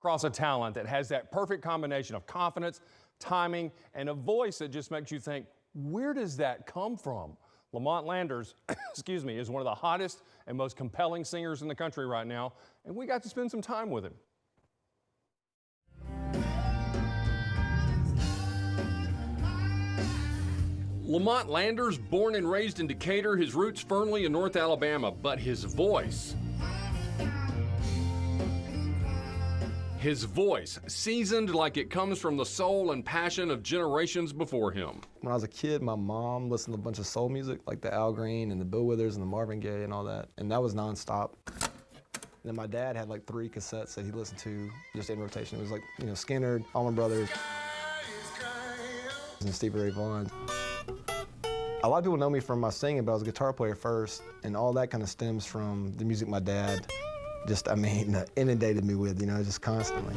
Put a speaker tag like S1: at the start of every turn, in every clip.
S1: across a talent that has that perfect combination of confidence, timing, and a voice that just makes you think, where does that come from? Lamont Landers, excuse me, is one of the hottest and most compelling singers in the country right now, and we got to spend some time with him. Lamont Landers, born and raised in Decatur, his roots firmly in North Alabama, but his voice, seasoned like it comes from the soul and passion of generations before him.
S2: When I was a kid, my mom listened to a bunch of soul music, like the Al Green and the Bill Withers and the Marvin Gaye and all that, and that was nonstop. And then my dad had like 3 cassettes that he listened to just in rotation. It was like, you know, Skinner, Allman Brothers, and Stevie Ray Vaughan. A lot of people know me from my singing, but I was a guitar player first, and all that kind of stems from the music my dad inundated me with, you know, just constantly.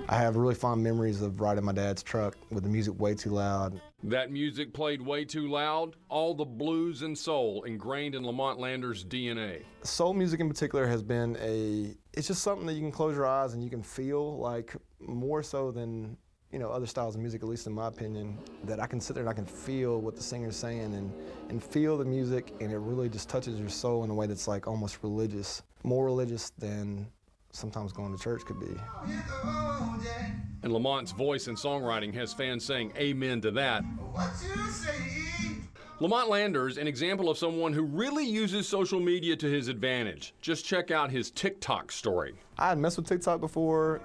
S2: I have really fond memories of riding my dad's truck with the music way too loud.
S1: That music played way too loud, all the blues and soul ingrained in Lamont Landers' DNA.
S2: Soul music in particular has been it's just something that you can close your eyes and you can feel, like, more so than, you know, other styles of music, at least in my opinion, that I can sit there and I can feel what the singer's saying and feel the music, and it really just touches your soul in a way that's like almost religious, more religious than sometimes going to church could be.
S1: And Lamont's voice and songwriting has fans saying amen to that. Lamont Landers, an example of someone who really uses social media to his advantage. Just check out his TikTok story.
S2: I had messed with TikTok before.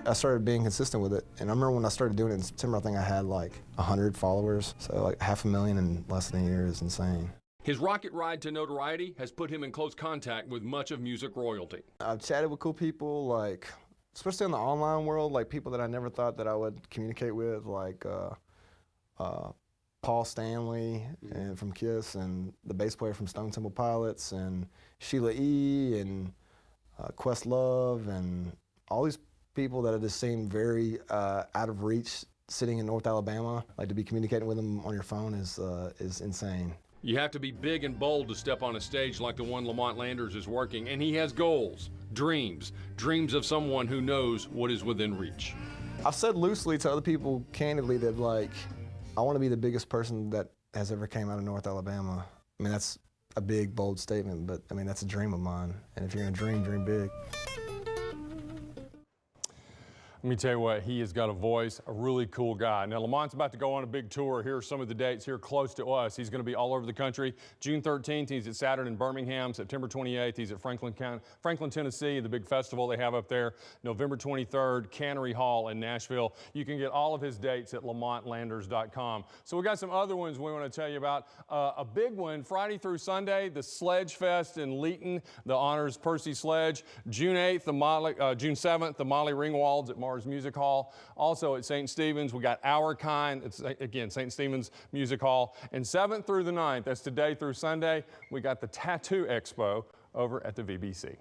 S2: I started being consistent with it, and I remember when I started doing it in September, I think I had like 100 followers, so like 500,000 in less than a year is insane.
S1: His rocket ride to notoriety has put him in close contact with much of music royalty.
S2: I've chatted with cool people, like, especially in the online world, like people that I never thought that I would communicate with, like Paul Stanley and from Kiss, and the bass player from Stone Temple Pilots, and Sheila E., and Questlove, and all these people that have just seemed very out of reach sitting in North Alabama. Like, to be communicating with them on your phone is insane.
S1: You have to be big and bold to step on a stage like the one Lamont Landers is working, and he has goals, dreams of someone who knows what is within reach.
S2: I've said loosely to other people, candidly, that like, I want to be the biggest person that has ever came out of North Alabama. I mean, that's a big, bold statement, but I mean, that's a dream of mine. And if you're gonna dream, dream big. Let
S1: me tell you what, he has got a voice, a really cool guy. Now, Lamont's about to go on a big tour. Here are some of the dates here close to us. He's going to be all over the country. June 13th, he's at Saturn in Birmingham. September 28th, he's at Franklin, Tennessee, the big festival they have up there. November 23rd, Cannery Hall in Nashville. You can get all of his dates at lamontlanders.com. So we got some other ones we want to tell you about. A big one, Friday through Sunday, the Sledge Fest in Leeton, the honors Percy Sledge. June 8th, June 7th, the Molly Ringwalds at Mars Music Hall. Also at St. Stephen's, we got Our Kind. It's again St. Stephen's Music Hall. And 7th through the 9th, that's today through Sunday, we got the Tattoo Expo over at the VBC.